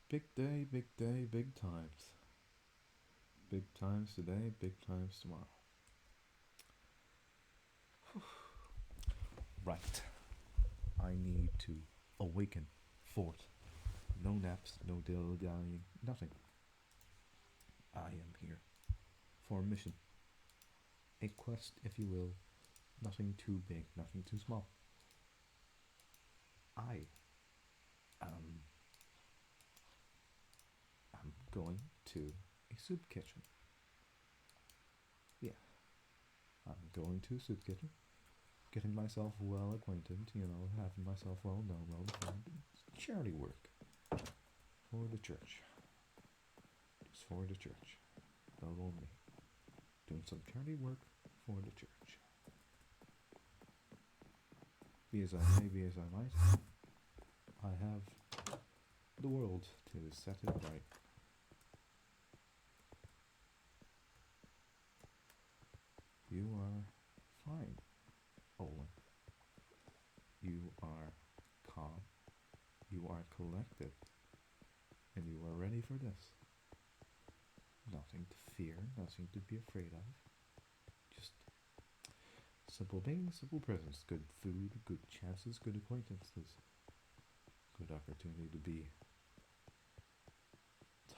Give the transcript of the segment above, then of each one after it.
Big day, big times. Big times today, big times tomorrow. Right. I need to awaken Fort. No naps, no dilly-dallying, nothing. I am here for a mission. A quest, if you will. Nothing too big, nothing too small. I am going to a soup kitchen. Yeah, I'm going to a soup kitchen. Getting myself well acquainted, having myself well known, well defined. Charity work for the church. Just for the church. Don't on me. Doing some charity work for the church. Be as I may, be as I might, I have the world to set it right. You are fine, Olin. You are calm. You are collected. And you are ready for this. Nothing to fear, nothing to be afraid of. Just simple things, simple presence. Good food, good chances, good acquaintances. Good opportunity to be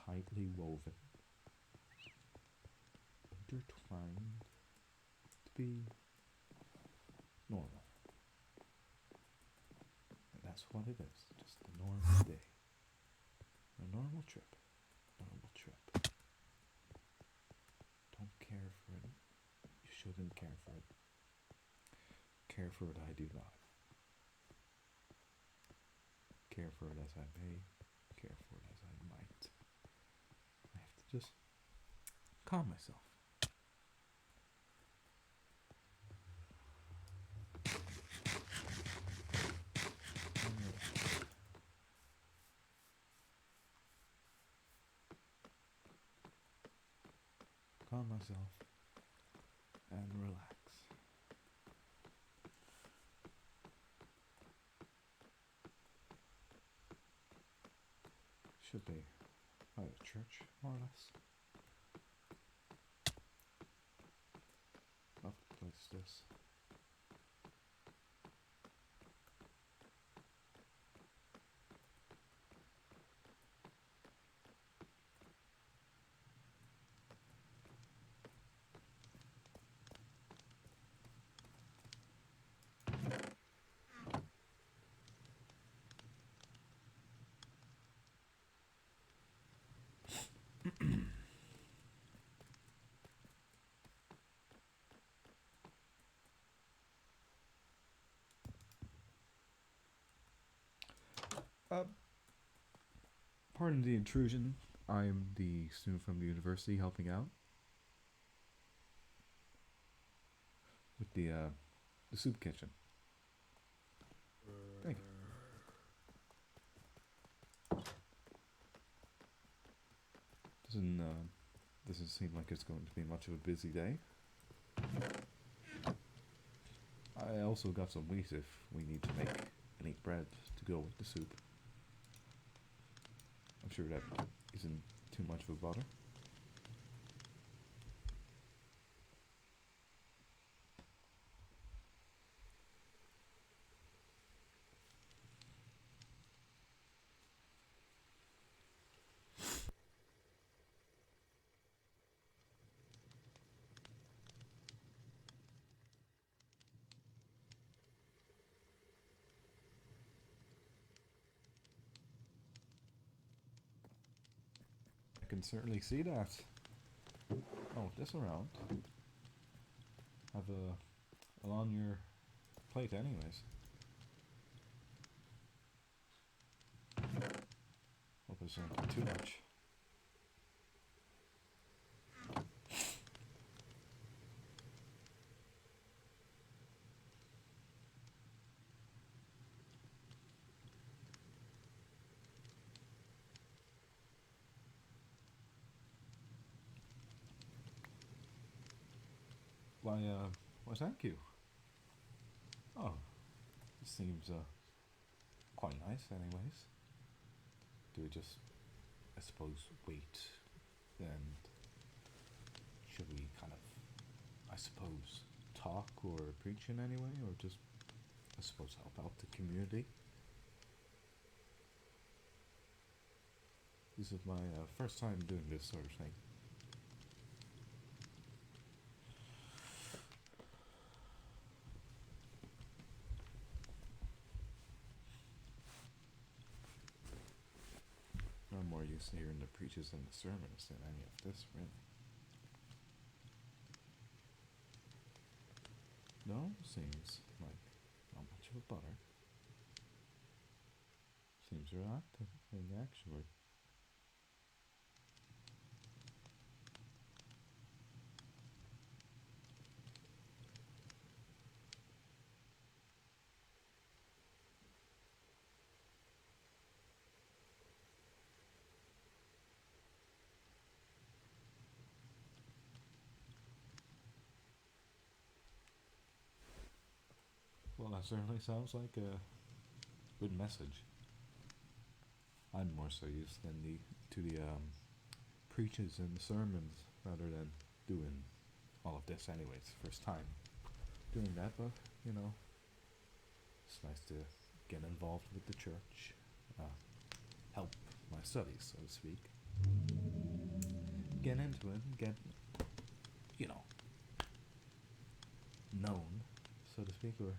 tightly woven, intertwined, to be normal. And that's what it is, just a normal day. A normal trip. Normal trip. Don't care for it. You shouldn't care for it. Care for it I do not. Care for it as I may. Care for it as I might. I have to just calm myself. Calm myself and relax. Should be by the church, more or less. Love to place this. Uh, Pardon the intrusion. I'm the student from the university helping out with the soup kitchen. Thank you. Doesn't seem like it's going to be much of a busy day. I also got some wheat if we need to make any bread to go with the soup. I'm sure that isn't too much of a bother. I can certainly see that. Oh, this around. Have a on your plate, anyways. Hope it's not too much. Why, thank you. Oh, this seems quite nice, anyways. Do we just I suppose, wait, and should we kind of, I suppose, talk or preach in any way, or just, I suppose, help out the community? This is my first time doing this sort of thing. I'm more used to hearing the preachers and the sermons than any of this, really. No, seems like not much of a butter. Seems relaxing, actually. Well, that certainly sounds like a good message. I'm more so used than the to the preaches and sermons rather than doing all of this. Anyways, first time doing that, but you know, it's nice to get involved with the church, uh, help my studies, so to speak, get into it, and get you know known, so to speak, or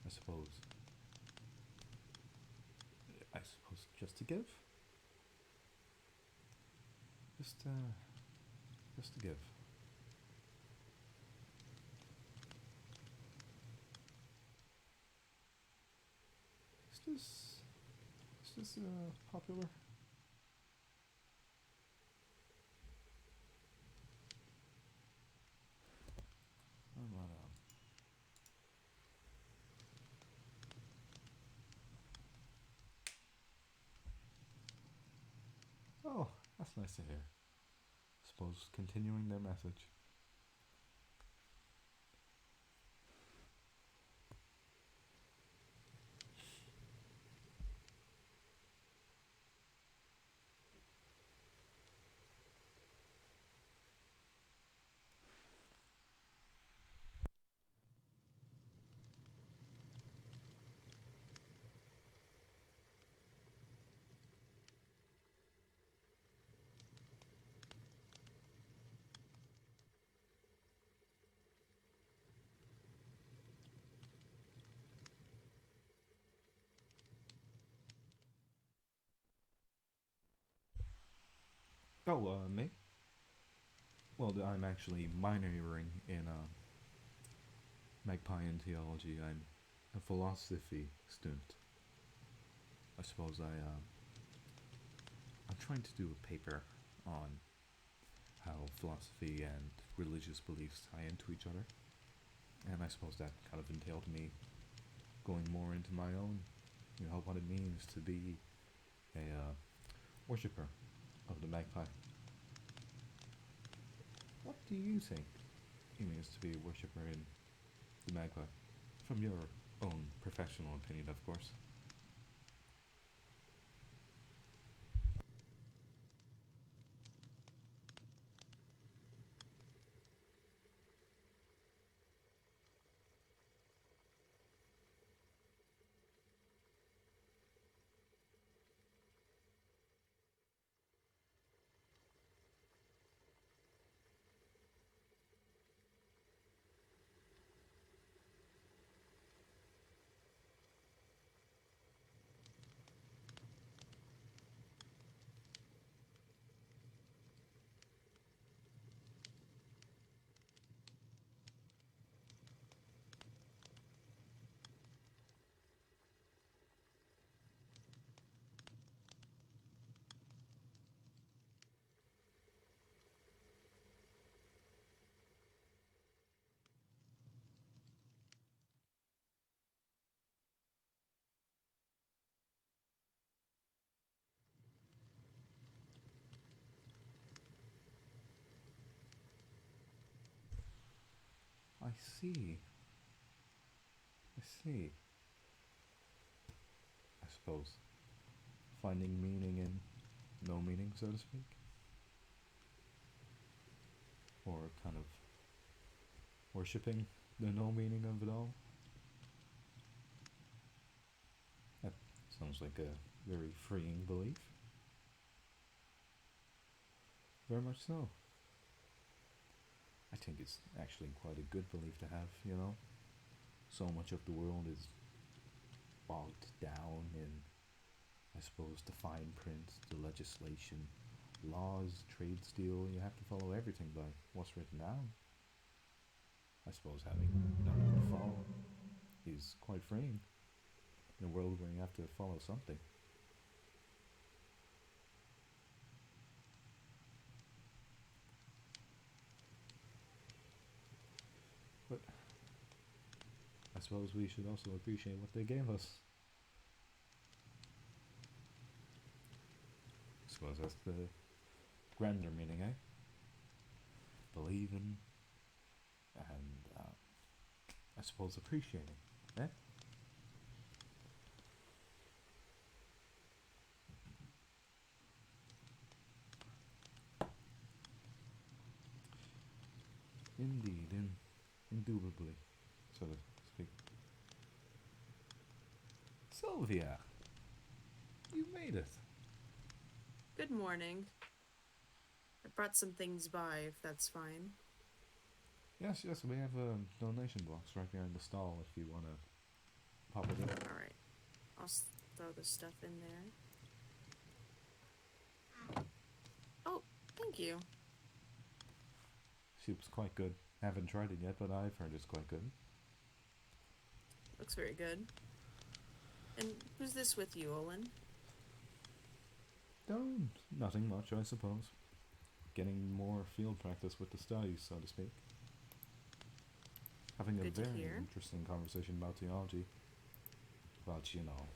I suppose, just to give, just just to give. Is this popular? I'm not. Oh, that's nice to hear. Suppose continuing their message. Oh, me? Well, I'm actually minoring in Magpie theology. I'm a philosophy student. I suppose I'm trying to do a paper on how philosophy and religious beliefs tie into each other, and I suppose that kind of entailed me going more into my own, what it means to be a worshipper of the Magpie. What do you think it means to be a worshipper in the Magpie? From your own professional opinion, of course. I see. I see. I suppose finding meaning in no meaning, so to speak? Or kind of worshipping the no meaning of it all? That sounds like a very freeing belief. Very much so. I think it's actually quite a good belief to have, you know? So much of the world is bogged down in, I suppose, the fine print, the legislation, laws, trade steel. You have to follow everything by what's written down. I suppose having nothing to follow is quite freeing in a world where you have to follow something. But I suppose we should also appreciate what they gave us. I suppose that's the grander meaning, eh? Believing and I suppose appreciating, eh? Indeed, indubitably, so to speak. Sylvia, you made it. Good morning. I brought some things by, if that's fine. Yes, yes, we have a donation box right behind the stall if you want to pop it in. Alright, I'll throw the stuff in there. Oh, thank you. Soup's quite good. Haven't tried it yet, but I've heard it's quite good. Looks very good. And who's this with you, Olin? Oh, nothing much, I suppose. Getting more field practice with the studies, so to speak. Having a Good to very hear. interesting conversation about theology. About, you know,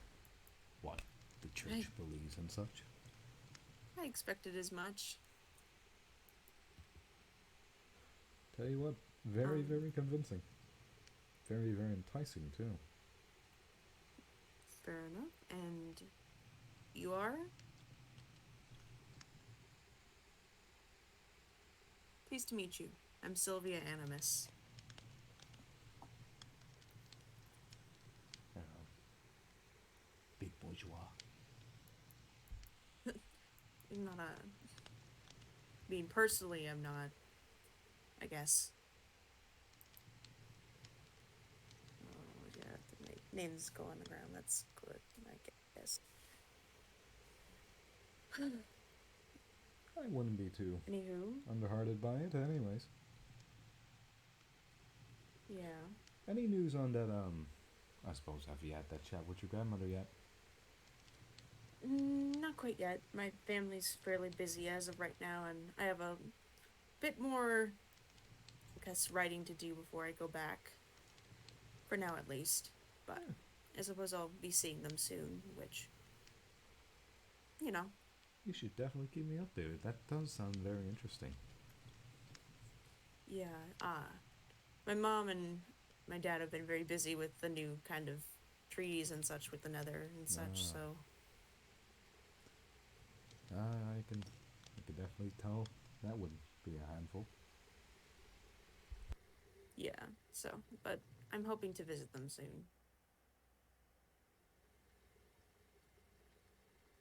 what the church believes and such. I expected as much. Tell you what, very, very convincing. Very, very enticing, too. Fair enough. And you are? Pleased to meet you. I'm Sylvia Animus. Big bourgeois. I'm not a... I mean, personally, I'm not. I guess. Oh, yeah, the names go on the ground. That's good, I guess. I wouldn't be too Anywho. underhearted by it, anyways. Yeah. Any news on that, I suppose, have you had that chat with your grandmother yet? Not quite yet. My family's fairly busy as of right now, and I have a bit more, I guess, writing to do before I go back. For now, at least. But I suppose I'll be seeing them soon, which, you know. You should definitely keep me updated. That does sound very interesting. Yeah, my mom and my dad have been very busy with the new kind of treaties and such with the nether and such, so... I can definitely tell that would be a handful. Yeah, so, but I'm hoping to visit them soon.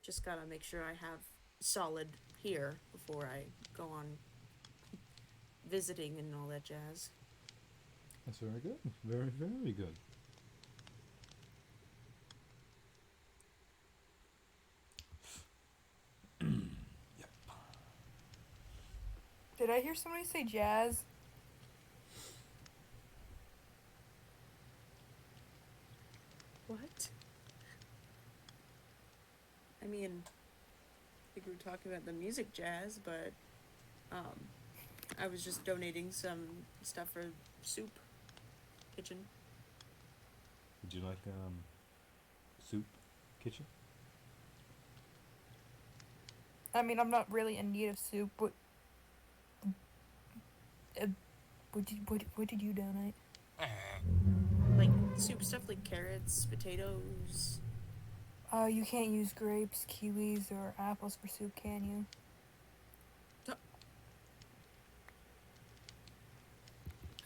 Just gotta make sure I have solid here before I go on visiting and all that jazz. That's very good. Very, very good. Yep. Did I hear somebody say jazz? What? I mean, I think we were talking about the music jazz, but I was just donating some stuff for soup kitchen. Would you like soup kitchen? I mean, I'm not really in need of soup, but what did you donate? Like soup stuff like carrots, potatoes. You can't use grapes, kiwis, or apples for soup, can you?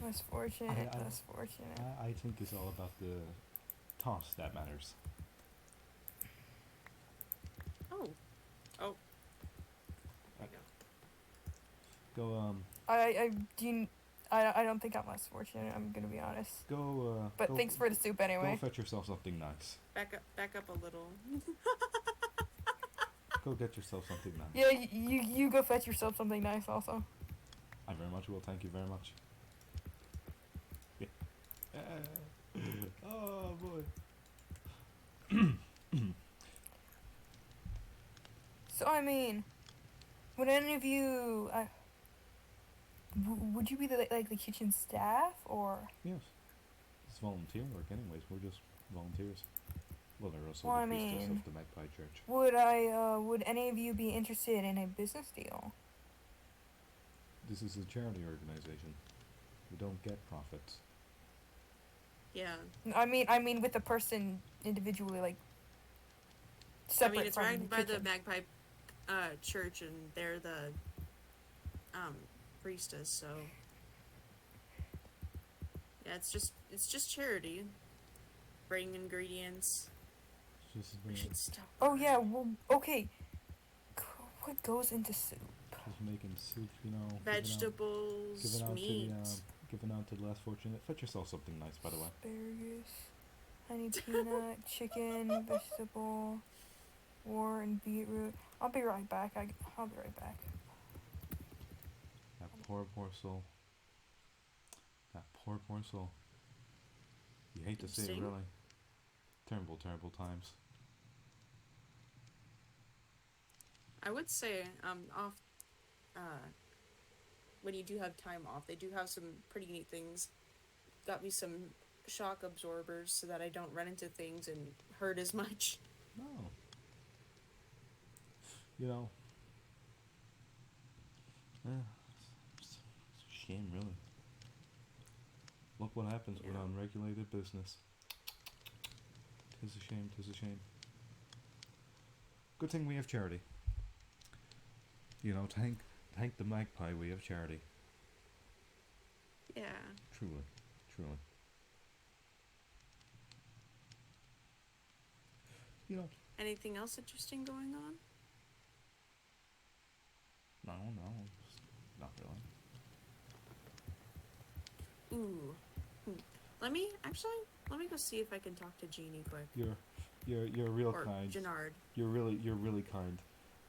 That's fortunate. That's fortunate. I think it's all about the toss that matters. Oh. Oh. There you go. Go I don't think I'm less fortunate. I'm gonna be honest. But thanks for the soup Go anyway. fetch yourself something nice. Back up a little. Go get yourself something nice. Yeah, you go fetch yourself something nice also. I very much will. Thank you very much. Oh boy. So I mean, would any of you, would you be the like the kitchen staff or? Yes. It's volunteer work, anyways. We're just volunteers. Well, they're also Well, I the priestess mean, of the Magpie Church. Would any of you be interested in a business deal? This is a charity organization. We don't get profits. Yeah. I mean, with the person individually, like separate it's from run the by the kitchen. Magpie church, and they're the priestess. So yeah, it's just charity. Bring ingredients. Just, We should stop. Oh yeah, well, okay. What goes into soup? just making soup, you know. Vegetables, meat. Giving out to the less fortunate. Fetch yourself something nice, by the way. Asparagus, honey peanut, chicken, vegetable, war and beetroot. I'll be right back. I'll be right back. That poor soul. That poor soul. You hate to say it, Sing? really. Terrible times. I would say off when you do have time off, they do have some pretty neat things. Got me some shock absorbers so that I don't run into things and hurt as much. No. You know. It's a shame, really. Look what happens with Yeah. unregulated business. Tis a shame. Good thing we have charity. You know, thank the Magpie we have charity. Yeah. Truly. You know, Anything else interesting going on? no, not really. Ooh. Let me go see if I can talk to Jeannie quick. You're real Or kind. Gennard. You're really kind.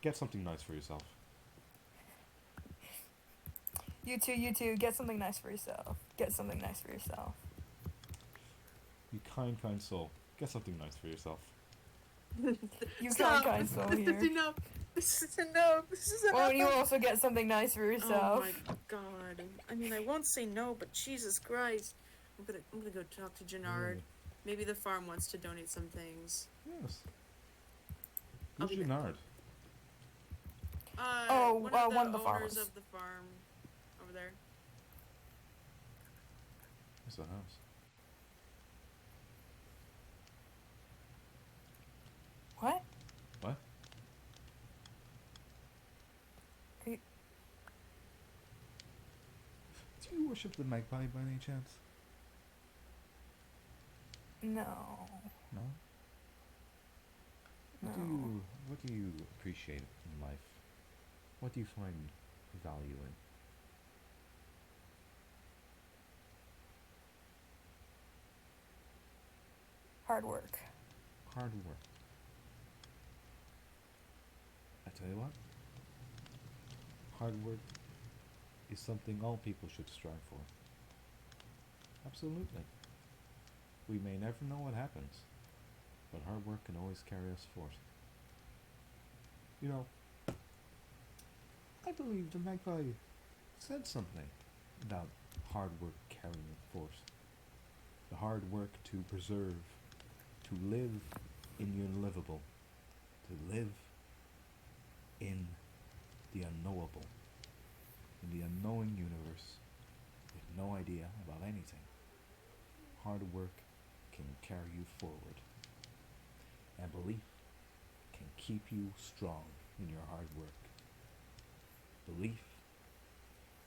Get something nice for yourself. You too. Get something nice for yourself. You kind soul. Get something nice for yourself. You Stop. kind soul This is here. enough. This is enough. Well, and you also get something nice for yourself. Oh my god. I mean, I won't say no, but Jesus Christ. I'm gonna go talk to Gennard. Really? Maybe the farm wants to donate some things. Yes. I'll Who's be back. Gennard? One of the one of the owners farmers. of the farm over there. What's the house? What? What? Are you... Do you worship the Magpie by any chance? No. No? No. What do you appreciate in life? What do you find value in? Hard work. Hard work. I tell you what, hard work is something all people should strive for. Absolutely. We may never know what happens, but hard work can always carry us forth. You know, I believe the Magpie said something about hard work carrying it forth. The hard work to preserve, to live in the unlivable, to live in the unknowable, in the unknowing universe, with no idea about anything. Hard work can carry you forward. And belief can keep you strong in your hard work. Belief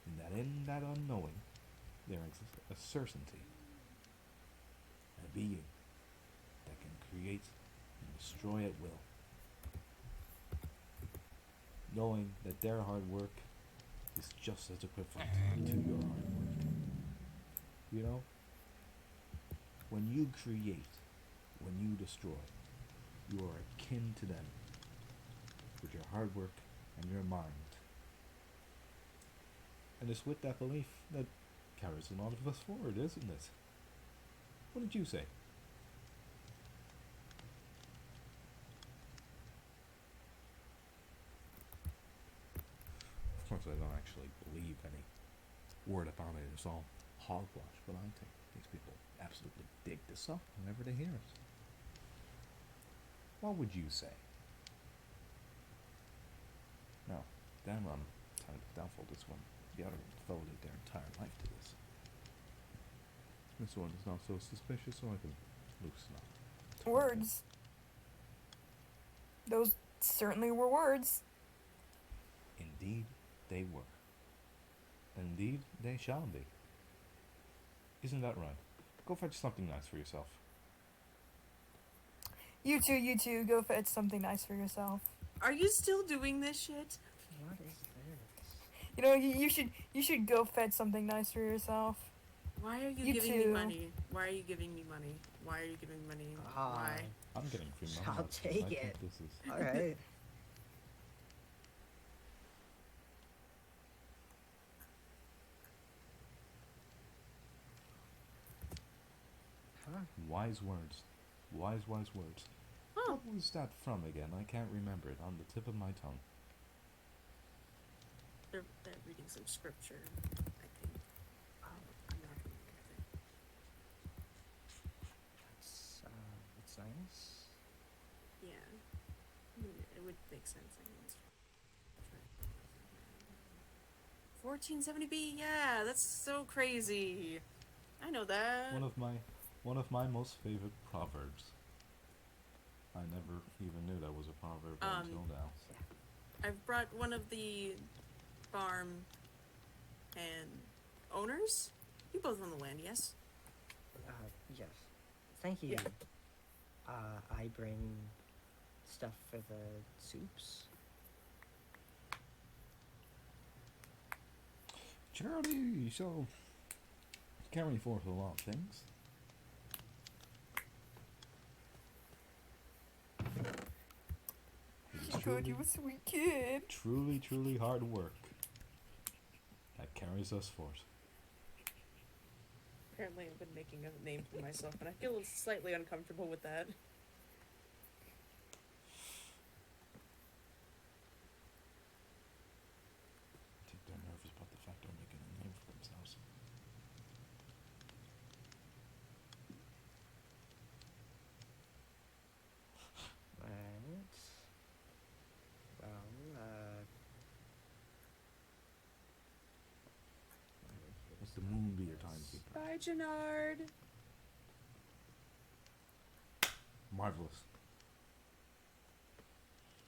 in that unknowing there exists a certainty, a being that can create and destroy at will. Knowing that their hard work is just as equivalent to your hard work. You know? When you create, when you destroy, you are akin to them with your hard work and your mind. And it's with that belief that carries a lot of us forward, isn't it? What did you say? Of course, I don't actually believe any word about it. It's all hogwash, but I think these people absolutely dig this up whenever they hear it. What would you say? Now, Dan, I'm kind of doubtful this one. The other devoted their entire life to this. This one is not so suspicious, so I can loosen up. Words. Those certainly were words. Indeed, they were. Indeed, they shall be. Isn't that right? Go fetch something nice for yourself. You two, go fetch something nice for yourself. Are you still doing this shit? What is this? You know, you should go fetch something nice for yourself. Why are you You giving me too. money? Why are you giving me money? Why are you giving me money? Why? I'm getting free money. I'll because take I think it. this is Alright. Huh? wise words. Wise words. Oh, What was that from again? I can't remember it on the tip of my tongue. they're reading some scripture, I think. I'm not familiar with it. That's nice. Yeah. I mean, it would make sense, I guess. 1470B, yeah, that's so crazy. I know that. One of my most favorite proverbs. I never even knew that was a proverb until now. I've brought one of the farm and owners. You both own the land, yes? Yes. Thank you. Yeah. I bring stuff for the soups. Charlie, so carrying forth a lot of things. It is Good, you a sweet kid. truly hard work that carries us forth. Apparently, I've been making a name for myself, and I feel slightly uncomfortable with that. I think they're nervous about the fact they're making a name for themselves. Right. Well, It's the moon be your timekeeper. Bye, Gennard. Marvelous.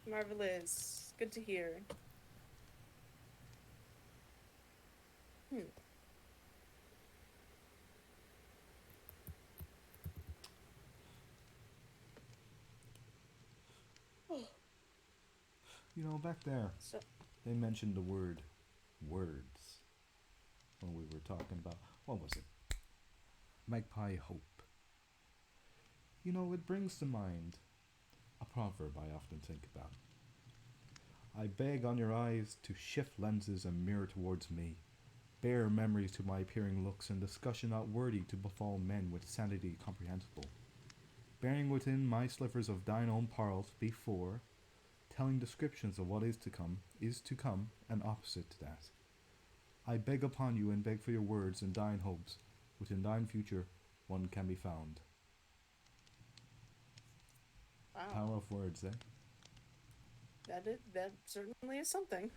Marvelous. Good to hear. You know, back there, So, they mentioned the word words when we were talking about, what was it? Magpie hope. You know, it brings to mind a proverb I often think about. I beg on your eyes to shift lenses and mirror towards me, bear memories to my peering looks and discussion not worthy to befall men with sanity comprehensible, bearing within my slivers of thine own pearls before, telling descriptions of what is to come, and opposite to that. I beg upon you and beg for your words and thine hopes, within thine future one can be found. wow. Power of words, eh? That certainly is something.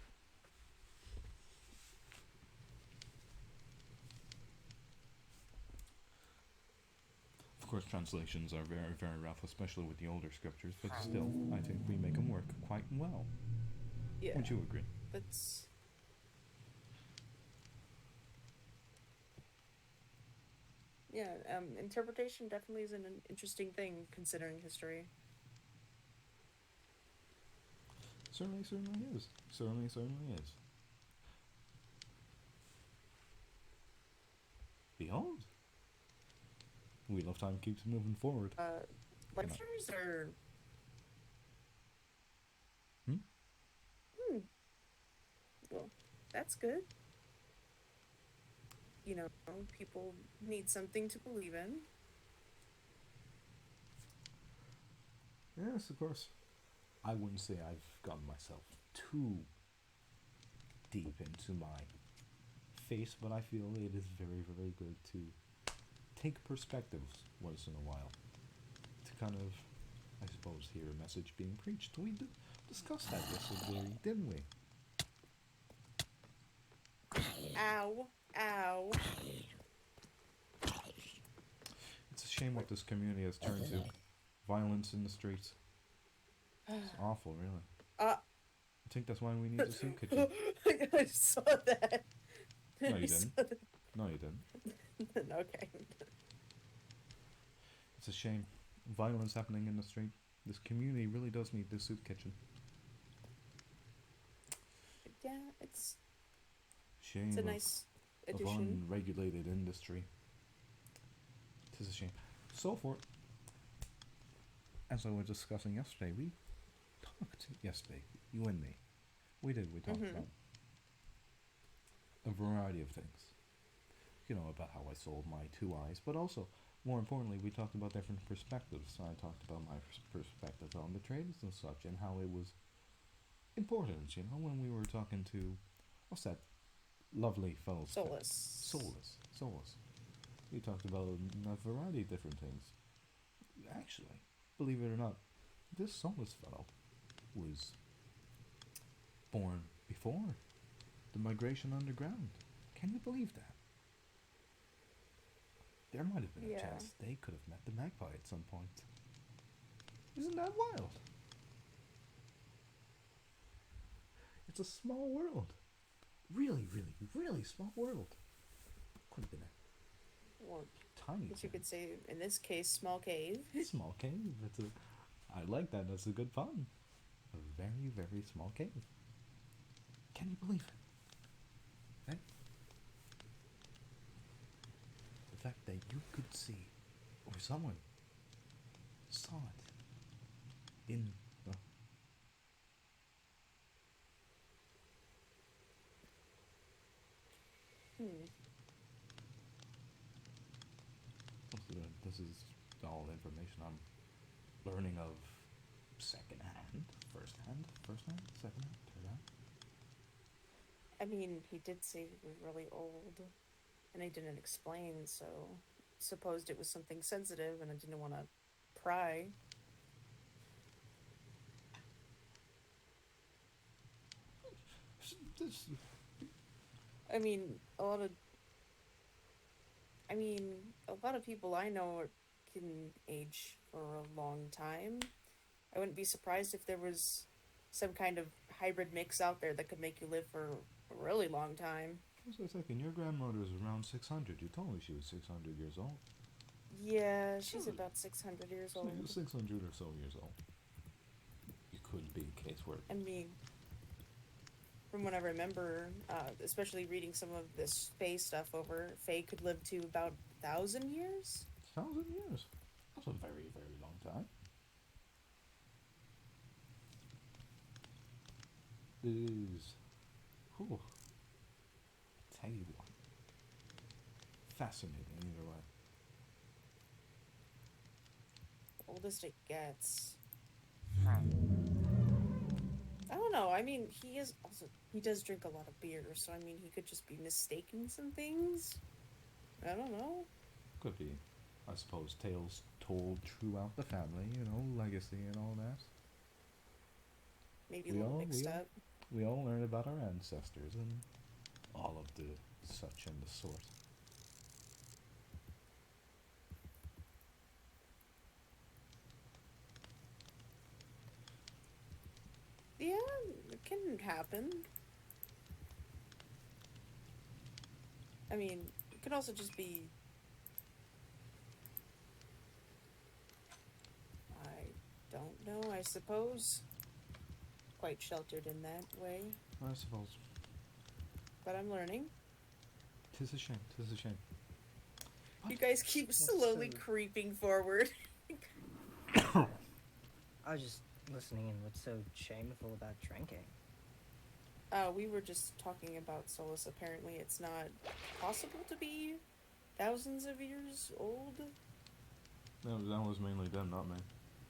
Of course, translations are very, very rough, especially with the older scriptures, but still, I think we make them work quite well. Yeah, Would you agree? that's yeah. Interpretation definitely is an interesting thing considering history. Certainly, certainly is. Certainly, certainly is. Behold, Wheel of Time keeps moving forward. You know. Lectures are Hmm? well, that's good. You know, people need something to believe in. Yes, of course. I wouldn't say I've gotten myself too deep into my face, but I feel it is very, very good to take perspectives once in a while. To kind of, I suppose, hear a message being preached. We discussed that yesterday, didn't we? Ow, ow. It's a shame what this community has turned to. Violence in the streets. It's awful, really. Uh, I think that's why we need a soup kitchen. I saw that. No, you I didn't. saw that. No, you didn't. Okay. It's a shame. Violence happening in the street. This community really does need this soup kitchen. Yeah, it's Shame a nice of addition. unregulated industry. It is a shame. So for, as I was discussing yesterday, we talked yesterday, you and me. We did. We talked about a variety of things. You know, about how I sold my 2 eyes, but also, more importantly, we talked about different perspectives. I talked about my perspective on the trades and such, and how it was important, you know, when we were talking to, what's that lovely fellow? Solus. We talked about a variety of different things. Actually, believe it or not, this Solus fellow was born before the migration underground. Can you believe that? There might have been a chance they could have met the magpie at some point. Isn't that wild? It's a small world. Really, really, really small world. Could have been a Or, tiny as you thing. could say, in this case, small cave. Small cave. I like that. That's a good pun. A very, very small cave. Can you believe it? Right? The fact that you could see, or someone saw it in the this is all information I'm learning of second hand, first hand, second hand, third hand. I mean, he did say he was really old, and he didn't explain, so supposed it was something sensitive, and I didn't want to pry. This, I mean, a lot of. I mean, a lot of people I know can age for a long time. I wouldn't be surprised if there was some kind of hybrid mix out there that could make you live for a really long time. I was thinking, your grandmother is around 600. You told me she was 600 years old. Yeah, she's about 600 years So old. you're 600 or so years old. You could be a case where. I mean, from what I remember, especially reading some of this Fae stuff over, Fae could live to about 1,000 years. 1,000 years. That's a very, very long time. It is. Whew. Tell you what. Fascinating either way. Oldest it gets. I don't know. I mean, he does drink a lot of beer, so I mean, he could just be mistaking some things. I don't know. Could be, I suppose, tales told throughout the family, you know, legacy and all that. Maybe a little mixed up. We all learn about our ancestors and all of the such and the sort. Yeah, it can happen. I mean, it could also just be. I don't know, I suppose. Quite sheltered in that way, I suppose. but I'm learning. Tis a shame. Tis a shame. You guys keep slowly so- creeping forward. I was just listening in. What's so shameful about drinking? We were just talking about Solus. Apparently, it's not possible to be thousands of years old. No, that was mainly them, not me.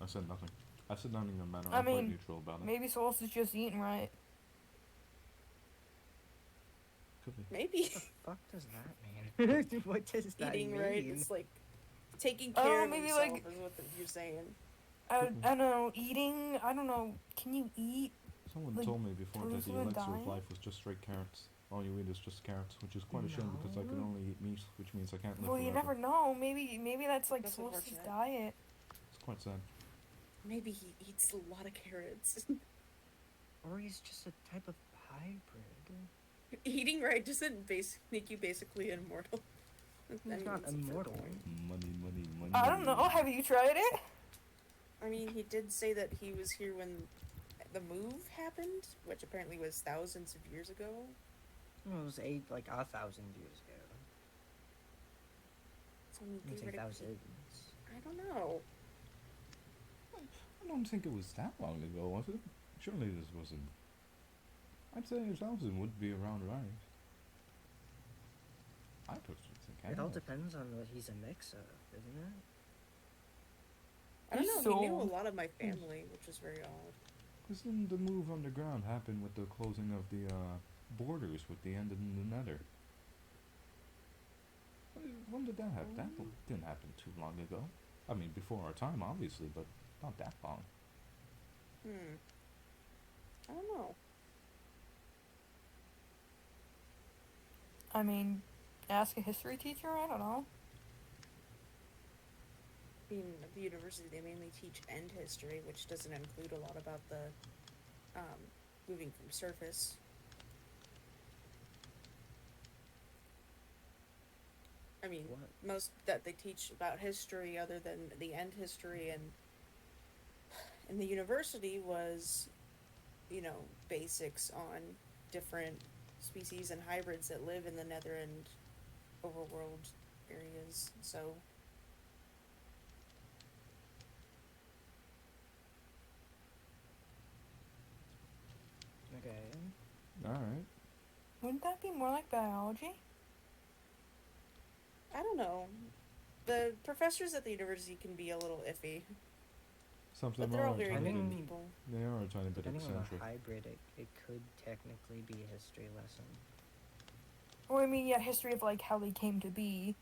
I said nothing. I said nothing no matter. I I'm quite mean, neutral about it. maybe Solus is just eating right. Could be. Maybe What the fuck does that mean? What does that eating mean? right. It's like taking Oh, care of maybe, himself like- is what you're saying. I don't know, eating, I don't know, can you eat? Someone Like, told me before that the fluid elixir of diet? life was just straight carrots. All you eat is just carrots, which is quite a shame because I can No. only eat meat, which means I can't live Well, forever. you never know, maybe that's like That's Solus's unfortunate. diet. It's quite sad. Maybe he eats a lot of carrots. Or he's just a type of hybrid. Eating right doesn't make you basically immortal. He's I mean, not it's a fair immortal. point. Money, money, money. I don't know, have you tried it? I mean, he did say that he was here when the move happened, which apparently was thousands of years ago. It was 1,000 years ago. So, I mean, It's theoretically, 8,000. I don't know. I don't think it was that long ago, was it? Surely this wasn't. I'd say 1,000 would be around right. I personally think. It all depends on what he's a mix of, isn't it? I don't He's know. He knew so- a lot of my family, which was very odd. Because then the move underground happened with the closing of the borders with the end in the Nether. When did that happen? That didn't happen too long ago. I mean, before our time, obviously, but not that long. I don't know. I mean, ask a history teacher, I don't know. I mean, at the university, they mainly teach end history, which doesn't include a lot about the moving from surface. I mean, What? most that they teach about history, other than the end history, and in the university was, basics on different species and hybrids that live in the nether and overworld areas. So. Okay. Alright. Wouldn't that be more like biology? I don't know. The professors at the university can be a little iffy, Some of but them they're are all a very tiny good Depending- bit. people. They are a tiny bit Depending on eccentric. the hybrid, it could technically be a history lesson. Or I mean, yeah, history of like how they came to be,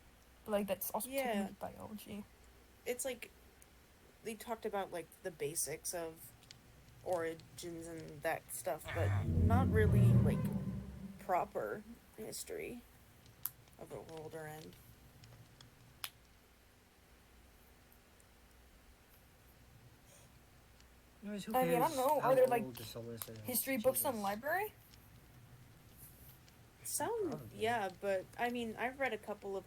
but like that's also Yeah. technically biology. It's like they talked about like the basics of origins and that stuff, but not really like proper history of a world or end. Anyways, who I mean, I cares don't know, how are there, like, old Solus is? History books in the Jesus. library? Some, Probably. yeah, but I mean, I've read a couple of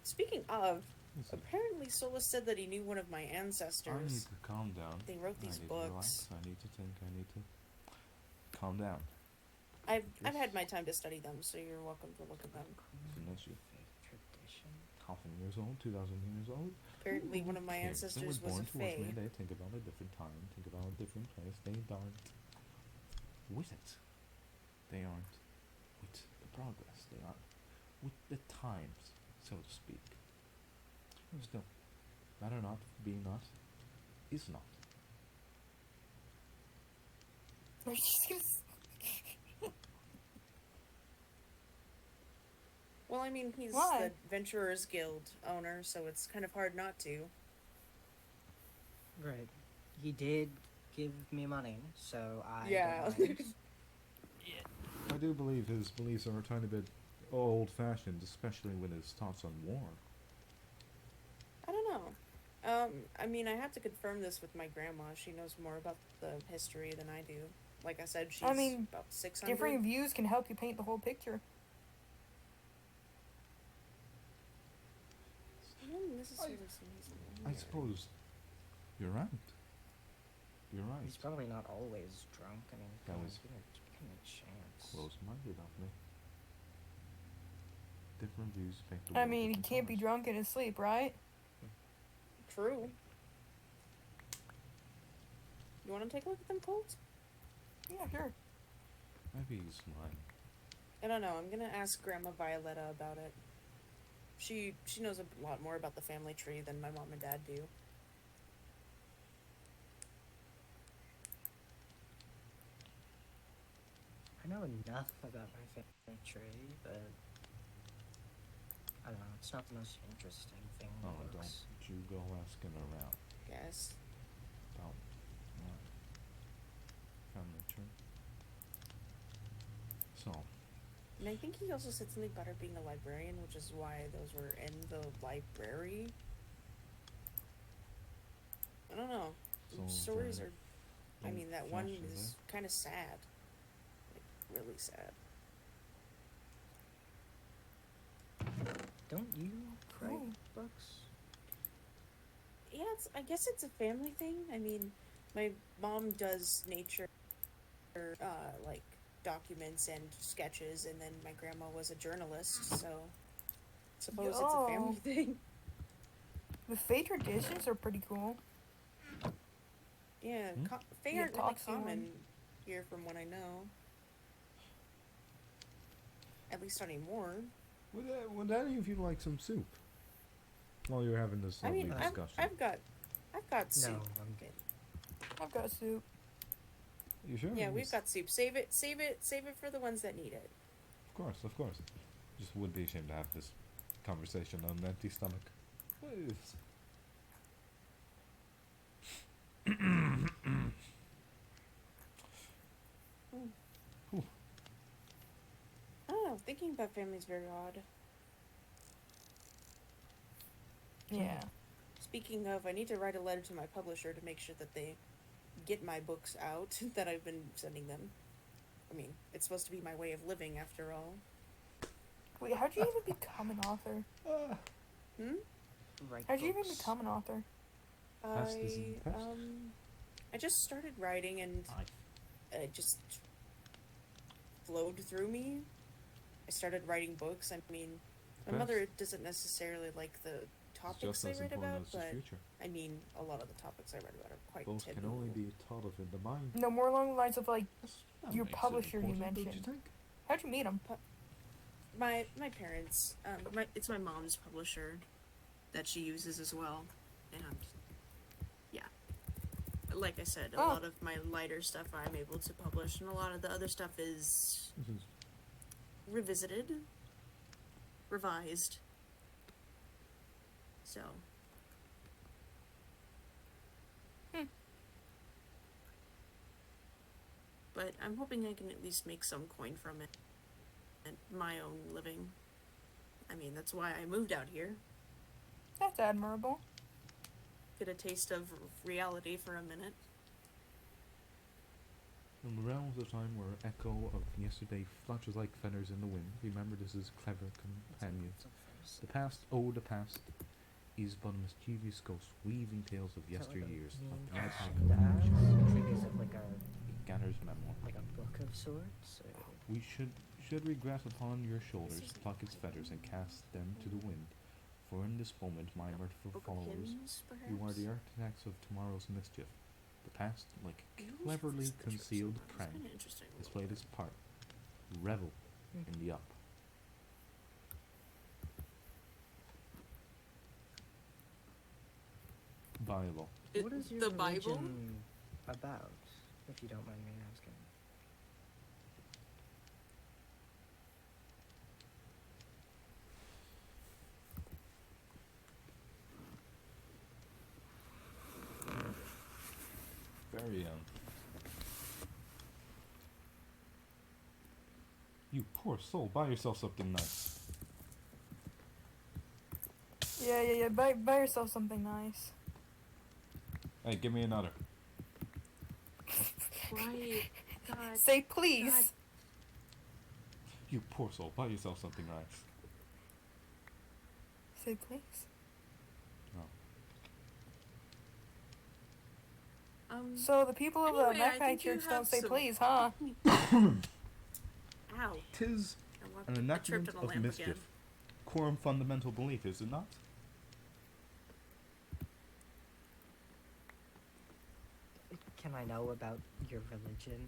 speaking of, Listen, apparently Solus said that he knew one of my I need ancestors. to calm down. They wrote I these need to relax. books. I need to think. I need to calm down. I've Yes. had my time to study them, so you're welcome to look at them. Unless you Faith tradition. 1,000 years old, 2,000 years old. Apparently, one of my Cares? They ancestors were was a born towards me. fae. They think about a different time, think about a different place. They aren't with it. They aren't with the progress. They aren't with the times, so to speak. Still, matter not, be not, is not. Are you just gonna Well, I mean, he's Why? the Adventurers Guild owner, so it's kind of hard not to. Right. He did give me money, so I. Yeah. don't mind. I do believe his beliefs are a tiny bit old-fashioned, especially with his thoughts on war. I don't know. I mean, I have to confirm this with my grandma. She knows more about the history than I do. like I said, she's I mean, about 600. Differing views can help you paint the whole picture. I don't necessarily see I suppose you're right. You're right. He's probably not always drunk. I mean, That come on, was give him a chance. Close-minded of me. Different views paint the I world mean, he different can't be colours. drunk in his sleep, right? True. You want to take a look at them quotes? Yeah, sure. Maybe he's lying. I don't know. I'm gonna ask Grandma Violetta about it. She knows a lot more about the family tree than my mom and dad do. I know enough about my family tree, but I don't know. It's not the most interesting thing. in Oh, books. don't you go asking around Guess. about my family tree. So, And I think he also said something about her being a librarian, which is why those were in the library. I don't know. So Stories then are. I mean, that one old-fashioned, is kind of sad. Like, really sad. Don't you write Ooh. books? Yeah, I guess it's a family thing. I mean, my mom does nature, like documents and sketches, and then my grandma was a journalist, so suppose it's a family Yo. thing. The Fae traditions are pretty cool. Yeah, Hmm? Fae The aren't really autopsy common one. here, from what I know. At least not anymore. would any of you like some soup? While you're having this I lovely mean, discussion. I've got No, soup. I'm good. I've got soup. You sure? Yeah, we've Yes. got soup. Save it for the ones that need it. Of course. Just would be ashamed to have this conversation on an empty stomach. Please. I don't know. Thinking about family is very odd. Yeah. Speaking of, I need to write a letter to my publisher to make sure that they get my books out that I've been sending them. I mean, it's supposed to be my way of living after all. Wait, how'd you even become an author? Write How'd you even books. become an author? Past isn't past. I just started writing and it just flowed through me. I started writing books. I mean, my Past. mother doesn't necessarily like the It's topics just I as write important about, as the but future. I mean, a lot of the topics I write about are quite Both taboo. can only be thought of in the mind. No, more along the lines of like, That Your makes it publisher you important, don't you mentioned. think? how'd you meet him? My parents, it's my mom's publisher that she uses as well, and yeah, like I said, a Oh. lot of my lighter stuff I'm able to publish, and a lot of the other stuff is This is revisited, revised. So. But I'm hoping I can at least make some coin from it and my own living. I mean, that's why I moved out here. That's admirable. Get a taste of reality for a minute. In the realms of time where echo of yesterday flutters like feathers in the wind, remember this is clever companions. The past, oh the past, is but a mischievous ghost weaving tales of yesteryears, of bad Is it like a Gather's memoir. book of sorts? Or? We should regret upon your shoulders, pluck its feathers and cast them to the wind. For in this moment, my mirthful Book of followers, hymns, perhaps? you are the architects of tomorrow's mischief. The past, like a Maybe we should cleverly visit the church concealed sometime. It's prank, kinda interesting. has played its part. Revel in the up. Bible. What is your the Bible? religion about, if you don't mind me asking? Very young. You poor soul, buy yourself something nice. Yeah. Buy yourself something nice. Hey, give me another. Quiet. God. Say please. God. You poor soul, buy yourself something nice. Say please. No. So the people of Anyway, the I Magpie think you Church have don't say some- please, huh? Ow. 'Tis I an tripped enactment on a of lamp mischief. again. Quorum fundamental belief, is it not? Can I know about your religion?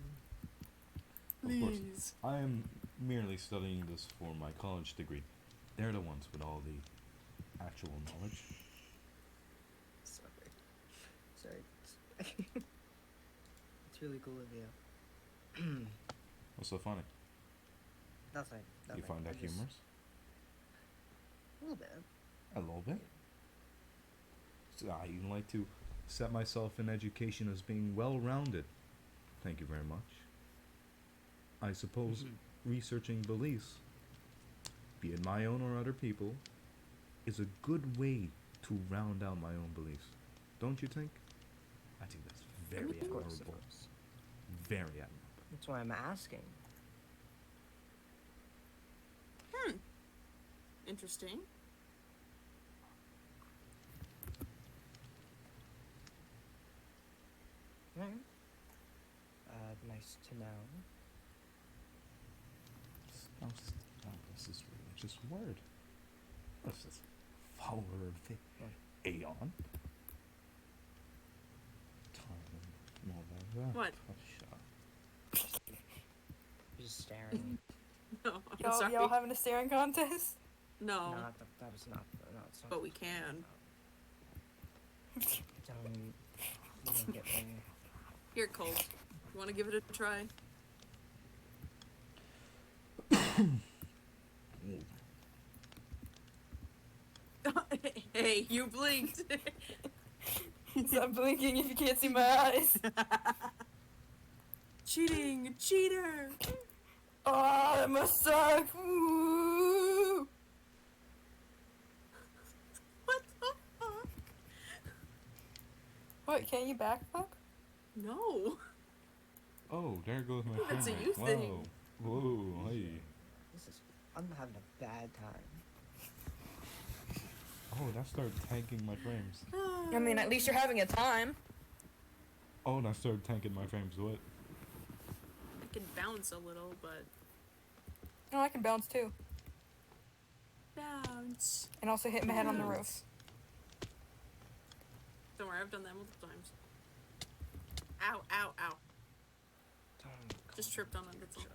Of course. Please. I am merely studying this for my college degree. They're the ones with all the actual knowledge. Sorry. It's really cool of you. What's so funny? Nothing. You find that I just- humorous? A little bit. A little bit. So I even like to set myself in education as being well-rounded. Thank you very much. I suppose researching beliefs, be it my own or other people, is a good way to round out my own beliefs. Don't you think? I think that's very Of course, admirable. of course. Very admirable. That's why I'm asking. Interesting. Right. Nice to know. No, this is religious word. What's this? Follower of the Aeon? Time, more than that. What? Oh, shut up. You're just staring. No, I'm sorry. Y'all having a staring contest? No, No, that was not. No, it's not. but we can. Don't get me. Here, Colt. You want to give it a try? Hey, you blinked. Stop blinking if you can't see my eyes. Cheating, cheater. Oh, that must suck. Ooh. What the fuck? What, can't you backflip? No. Oh, there goes my That's a frame you rate. thing. Whoa, hey. I'm having a bad time. Oh, that started tanking my frames. I mean, at least you're having a time. Oh, that started tanking my frames. What? I can bounce a little, but Oh, I can bounce too. bounce. And also hit my head on the roof. Don't worry, I've done that multiple times. Ow, ow, ow. Just tripped on it, that's all.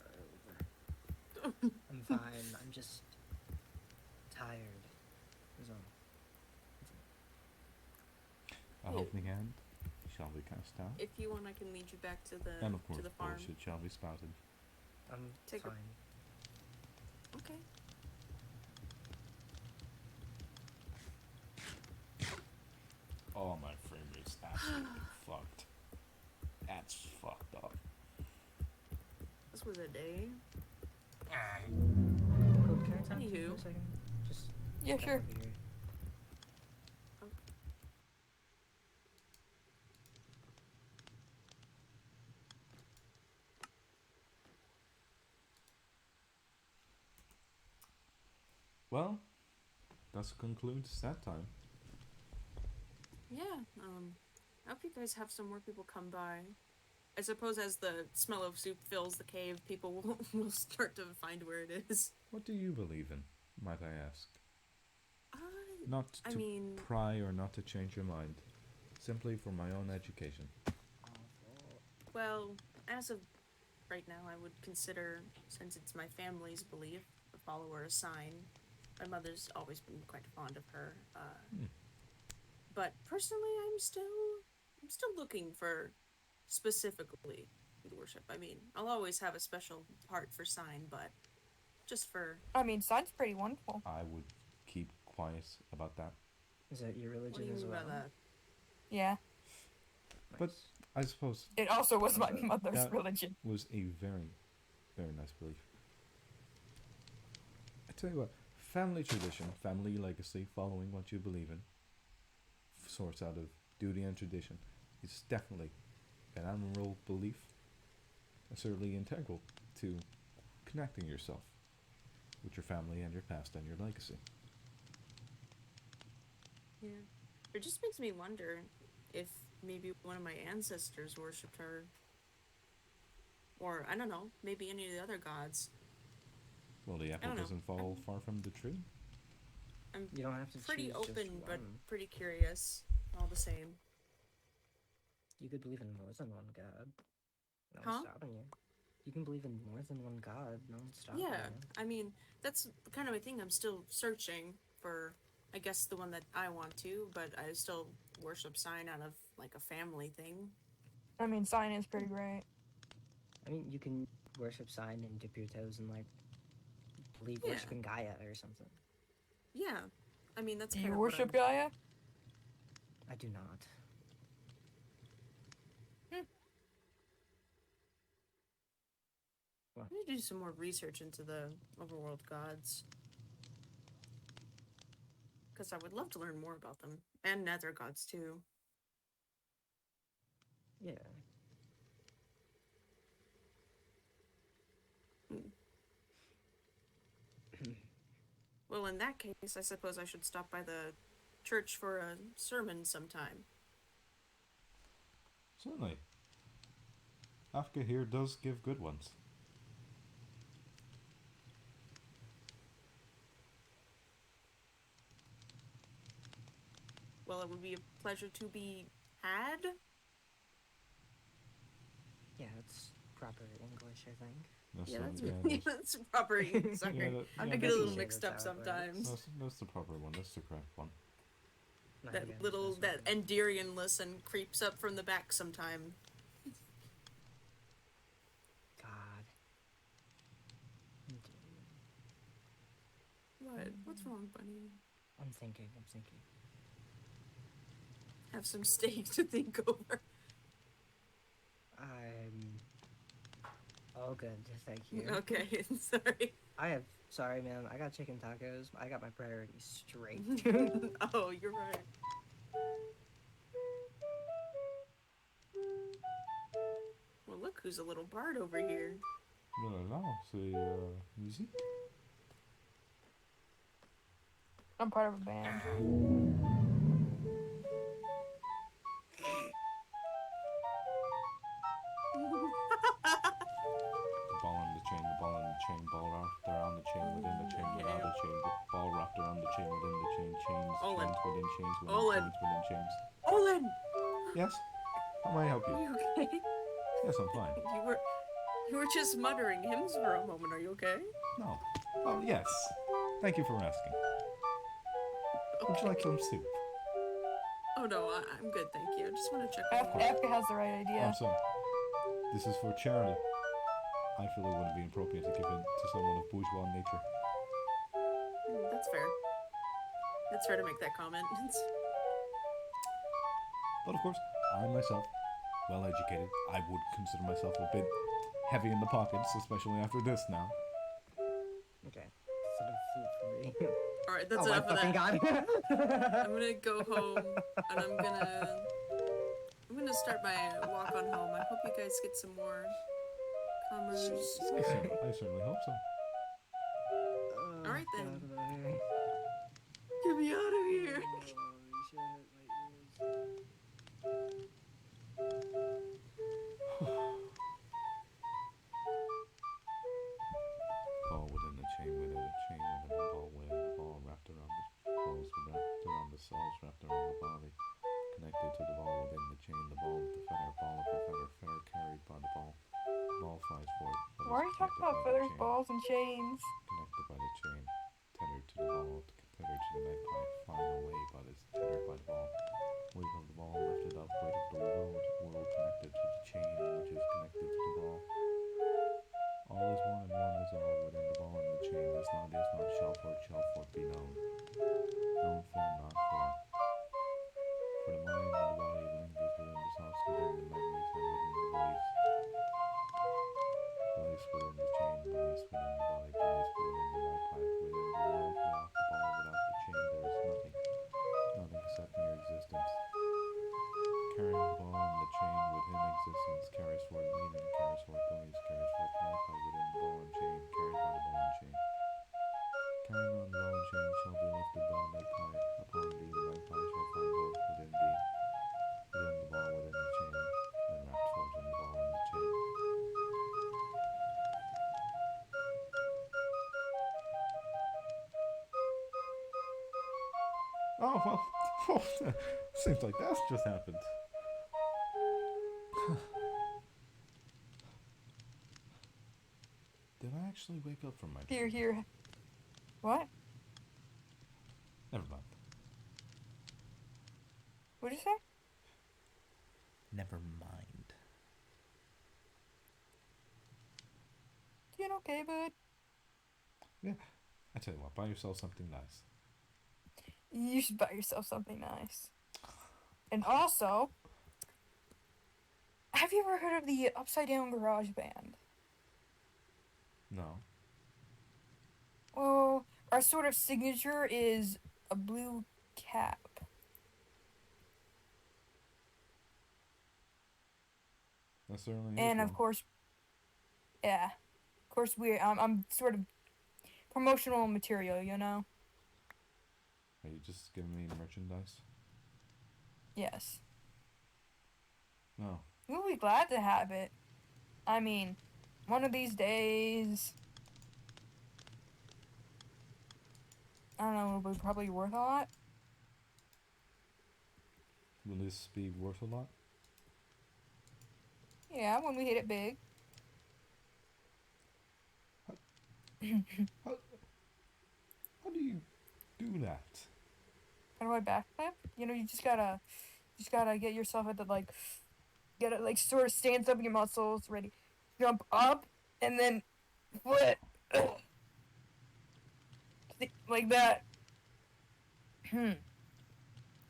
I'm fine. I'm just tired. That's all. A helping hand shall be cast out. If you want, I can lead you back to the And of course, to the farm. bullshit shall be spouted. I'm Take a- fine. Okay. Oh, my frame rate's absolutely fucked. That's fucked up. This was a day. Cool, can I talk to you Anywho. for a second? Just Yeah, back sure. over here. Well, that concludes that time. Yeah. I hope you guys have some more people come by. I suppose as the smell of soup fills the cave, people will start to find where it is. What do you believe in, might I ask? Uh, Not I to mean, pry or not to change your mind. Simply for my own education. well, as of right now, I would consider, since it's my family's belief, a follower a sign. My mother's always been quite fond of her. But personally, I'm still looking for specifically good worship. I mean, I'll always have a special heart for sign, but just for I mean, sign's pretty wonderful. I would keep quiet about that. Is that your what do religion you as mean well? by that? Yeah. But Nice. I suppose It also was my mother's that religion. was a very, very nice belief. I tell you what, family tradition, family legacy, following what you believe in, source out of duty and tradition, is definitely an admirable belief. necessarily integral to connecting yourself with your family and your past and your legacy. Yeah. It just makes me wonder if maybe one of my ancestors worshipped her. Or, I don't know, maybe any of the other gods. Well, the I apple don't know. doesn't fall far from the tree. I'm You don't have to pretty choose just open, but one. pretty curious, all the same. You could believe in more than one god. No Huh? one's stopping you. You can believe in more than one god. No one's stopping Yeah, you. I mean, that's kind of a thing. I'm still searching for, I guess, the one that I want to, but I still worship Sign out of, like, a family thing. I mean, sign is pretty great. I mean, you can worship sign and dip your toes and like believe Yeah. worshiping Gaia or something. Yeah. I mean, that's Do kind you of worship what Gaia? I do not. I need to do some more research into the overworld gods. Because I would love to learn more about them. And nether gods, too. Yeah. Well, in that case, I suppose I should stop by the church for a sermon sometime. Certainly. Africa here does give good ones. Well, it would be a pleasure to be had. Yeah, that's proper English, I think. That's proper. Sorry, Yeah, I yeah, get a little sure mixed up that's how it works. sometimes. that's the proper one. That's the correct one. Not That again, little, just that one. Enderian listen creeps up from the back sometime. God. What? What's wrong, Bunny? I'm thinking. Have some steak to think over. I'm all good, thank you. Okay, sorry. Sorry, man. I got chicken tacos. I got my priorities straight. Oh, you're right. Well, look who's a little bard over here. No, c'est musique. I'm part of a band. The ball on the chain, ball wrapped around the chain, within the chain, without the chain, ball wrapped around the chain, within the chain, chains, Olin. chains within chains, within Olin. chains, within chains. Olin! Yes? How may I help Are you? you okay? Yes, I'm fine. You were just muttering hymns for a moment. Are you okay? No. Oh, yes. Thank you for asking. Would you like some soup? Oh no, I'm good, thank you. I just want to check on you. Africa has the right idea. I'm sorry. This is for charity. I feel it wouldn't be appropriate to give it to someone of bourgeois nature. That's fair. That's fair to make that comment. But of course, I myself, well educated, I would consider myself a bit heavy in the pockets, especially after this now. Okay. Sort of food for me. Alright, that's Oh my enough of fucking that. god. I'm gonna go home and I'm gonna start my walk on home. I hope you guys get some more commerce. I certainly hope so. Alright then. Get out of here. Get me out of here. Holy shit, my ears. Ball within the chain, within the chain, within the ball, within the ball, wrapped around the balls, wrapped around the cells, wrapped around the body, connected to the ball within the chain, the ball with the feather, ball with the feather, feather carried by the ball. Ball flies forth. Why are you talking about feathers, balls, and chains? Connected by the chain, tethered to the ball, tethered to the magpie, flying away but is tethered by the ball. Weight of the ball lifted up, weight of the world connected to the chain, which is connected to the ball. All is one and one is all within the ball and the chain. This not, shall forth be known. Known for, not for. For the mind and the body lingers within the thoughts, within the memories, and within the beliefs. Beliefs within the chain, beliefs within the body, beliefs within the magpie, within the world, without the ball, without the chain, there is nothing. Nothing except mere existence. Carrying the ball and the chain within existence carries forth meaning, carries forth beliefs, Oh, well. Seems like that's just happened. Did I actually wake up from my Here, dream? here. What? Never mind. What'd you say? Never mind. Doing okay, bud? Yeah, I tell you what, buy yourself something nice. You should buy yourself something nice. And also, have you ever heard of the Upside Down Garage Band? No. Well, our sort of signature is a blue cap. That certainly is And of one. course, yeah. Of course, I'm sort of promotional material, you know? Are you just giving me merchandise? Yes. No. We'll be glad to have it. I mean, one of these days, I don't know, it'll be probably worth a lot. Will this be worth a lot? Yeah, when we hit it big. How, how do you do that? How do I backflip? You know, you just gotta get yourself at the get it sort of stands up in your muscles, ready, jump up, and then flip like that.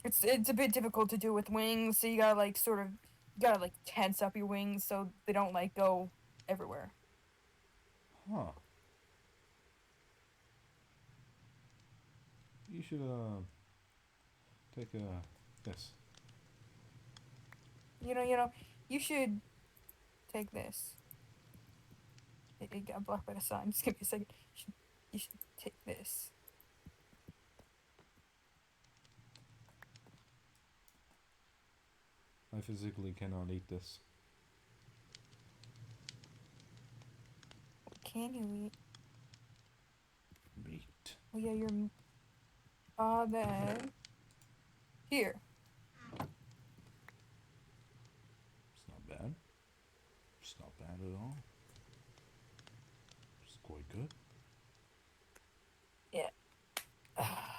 It's a bit difficult to do with wings, so you gotta tense up your wings so they don't go everywhere. Huh. You should, take, this. You should take this. It got blocked by the sign. Just give me a second. You should take this. I physically cannot eat this. What can you eat? Meat. Oh yeah, you're. Then here. It's not bad. It's not bad at all. It's quite good. Yeah.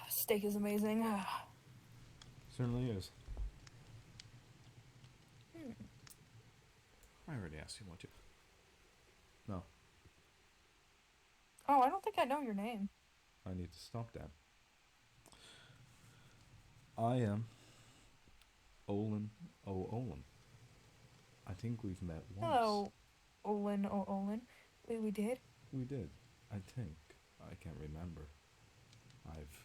Steak is amazing. Certainly is. I already asked you what you. No, Oh, I don't think I know your name. I need to stop that. I am Olin Olin. I think we've met once. Hello, Olin. Oh, Olin. Wait, we did? We did. I think. I can't remember. I've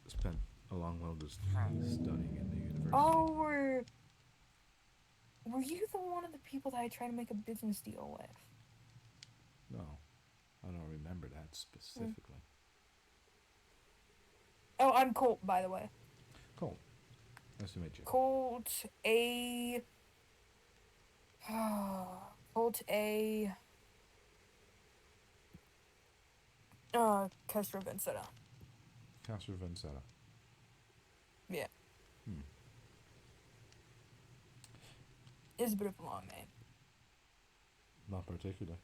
spent a long while just studying in the university. Oh, were you the one of the people that I tried to make a business deal with? No, I don't remember that specifically. Oh, I'm Colt, by the way. Cool. Nice to meet you. Colt A. Colt A. Castro Vincetta. Castro Vincetta. Yeah. Hmm. It's a bit of a long name. Not particularly.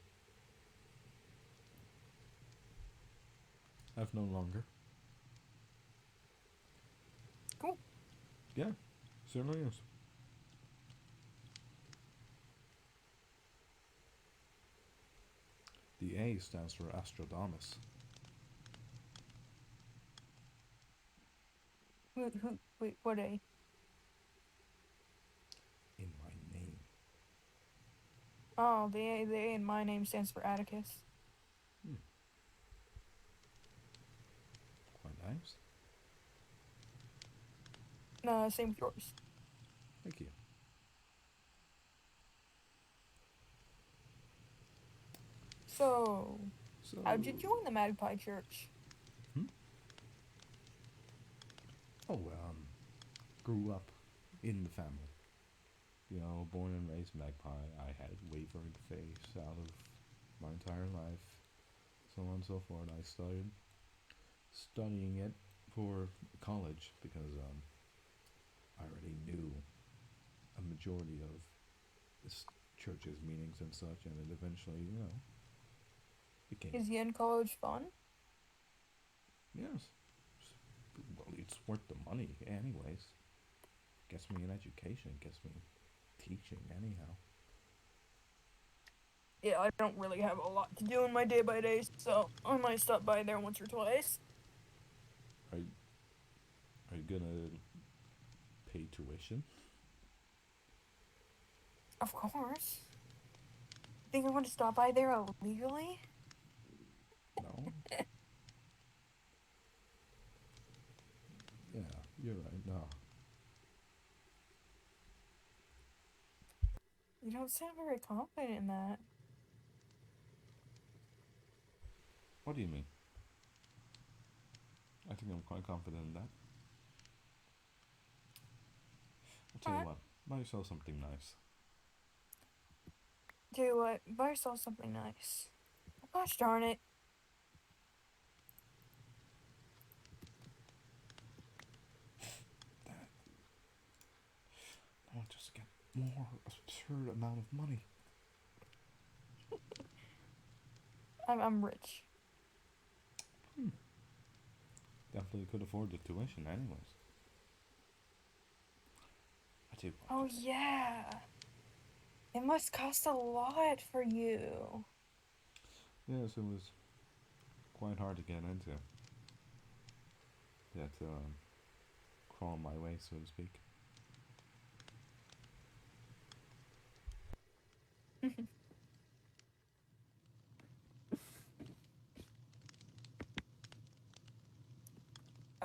I've no longer. Cool. Yeah, certainly is. The A stands for Astrodamus. Wait, what A? In my name. Oh, the A in my name stands for Atticus. Quite nice. No, same with yours. Thank you. So, So. how'd you join the Magpie Church? Oh, grew up in the family. You know, born and raised magpie. I had wavering faith out of my entire life. So on and so forth. I started studying it for college because I already knew a majority of this church's meetings and such, and it eventually, became. Is the end college fun? Yes. Well, it's worth the money, anyways. Gets me an education, gets me teaching, anyhow. Yeah, I don't really have a lot to do in my day by day, so I might stop by there once or twice. Are you, are you gonna pay tuition? Of course. Think I want to stop by there illegally? No? Yeah, you're right. No. You don't sound very confident in that. What do you mean? I think I'm quite confident in that. I'll tell you Alright. what, buy yourself something nice. Tell you what, buy yourself something nice. Gosh darn it. That. I'll just get more absurd amount of money. I'm rich. Definitely could afford the tuition, anyways. I tell you what. Oh yeah. It must cost a lot for you. Yes, it was quite hard to get into. You had to crawl my way, so to speak.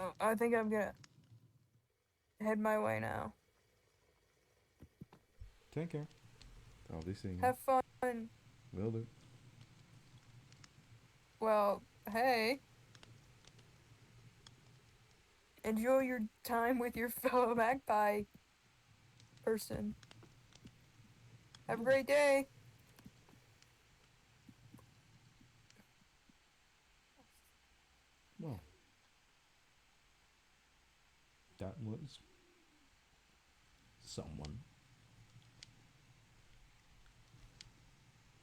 Oh, I think I'm gonna head my way now. Take care. I'll be seeing you. Have fun. Will do. Well, hey. Enjoy your time with your fellow magpie person. Have a great day. Well, that was someone.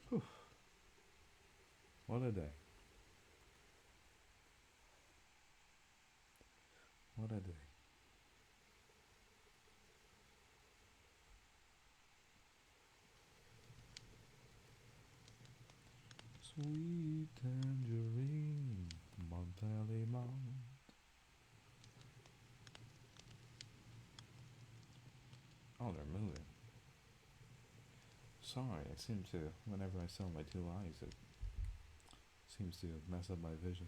Whew. What a day. What a day. Sweet tangerine, Montalimont. Oh, they're moving. Sorry, I seem to, whenever I sell my two eyes, it seems to mess up my vision.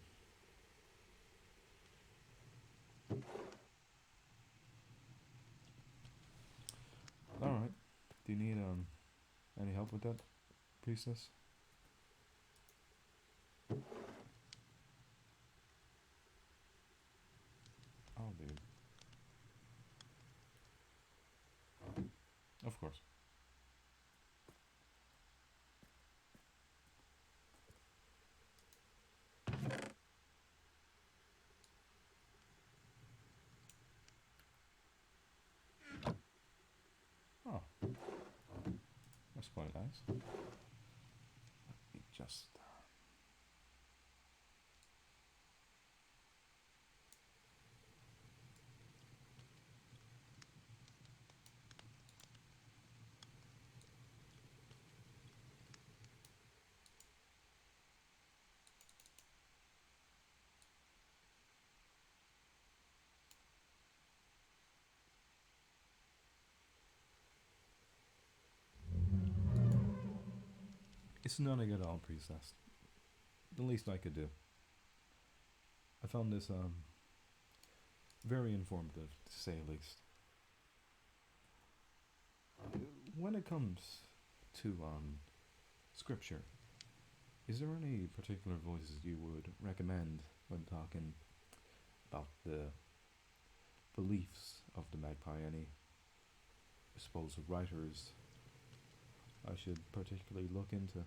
Alright, do you need any help with that, priestess? Oh, dude. Of course. Oh, that's quite nice. Let me just. It's nothing at all, priestess. The least I could do. I found this very informative, to say the least. When it comes to scripture, is there any particular voices you would recommend when talking about the beliefs of the magpie? Any, I suppose, writers I should particularly look into?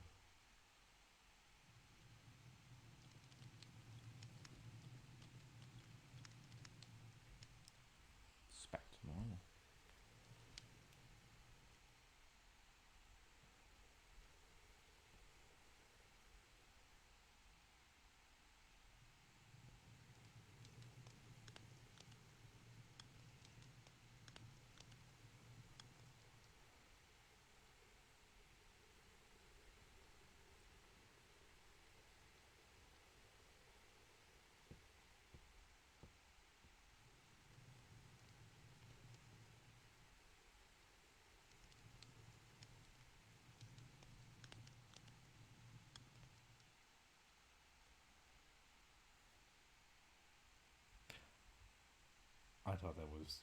thought that was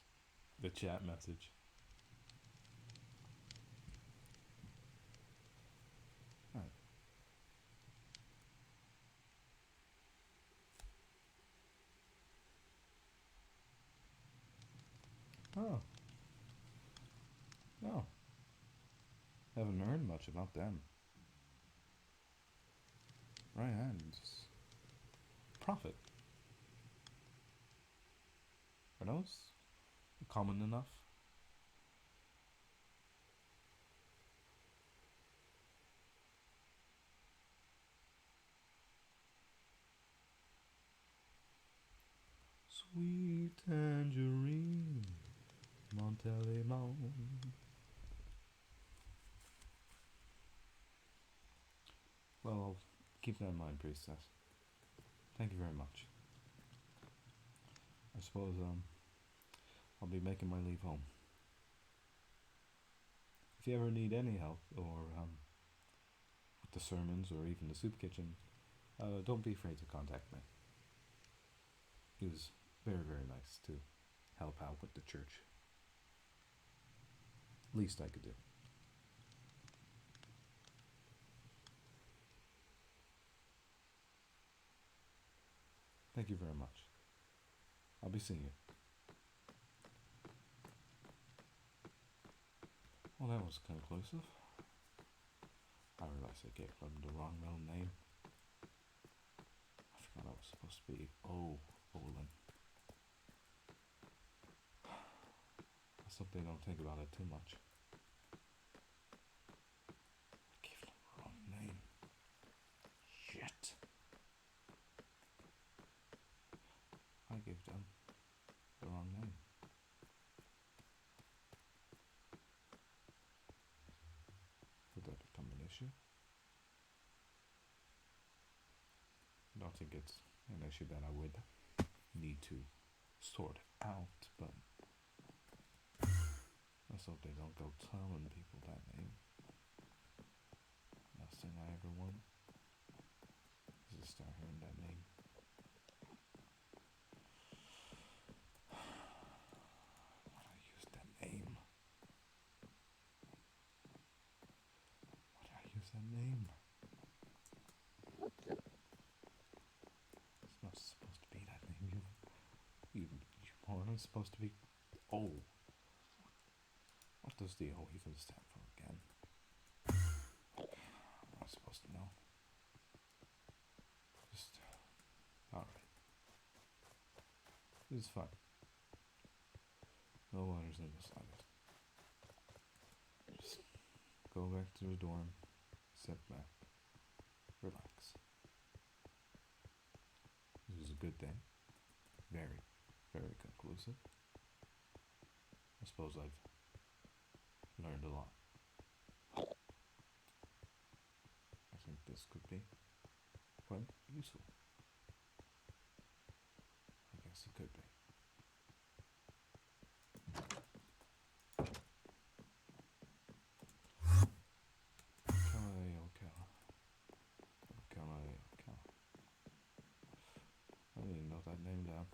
the chat message. Alright. Oh. No. Haven't heard much about them. Right hands. Profit. Are those common enough? Sweet tangerine, Montelimon. Well, I'll keep that in mind, priestess. Thank you very much. I suppose I'll be making my leave home. If you ever need any help, or with the sermons, or even the soup kitchen, don't be afraid to contact me. It was very, very nice to help out with the church. Least I could do. Thank you very much. I'll be seeing you. Well, that was conclusive. I realized I gave them the wrong middle name. I forgot I was supposed to be Olin. Let's hope they don't think about it too much. I gave them the wrong name. Shit. I gave them the wrong name. Would that become an issue? I don't think it's an issue that I would need to sort out, but let's hope they don't go telling people that name. Last thing I ever want is to start hearing that name. Why did I use that name? Why did I use that name? It's not supposed to be that name. You moron. It's supposed to be O. What does the O even stand for again? I'm not supposed to know. Just alright. It's fine. No worries in the slightest. Just go back to the dorm, sit back, relax. This was a good day. Very, very conclusive. I suppose I've learned a lot. I think this could be quite useful. I guess it could be. I didn't know that name down.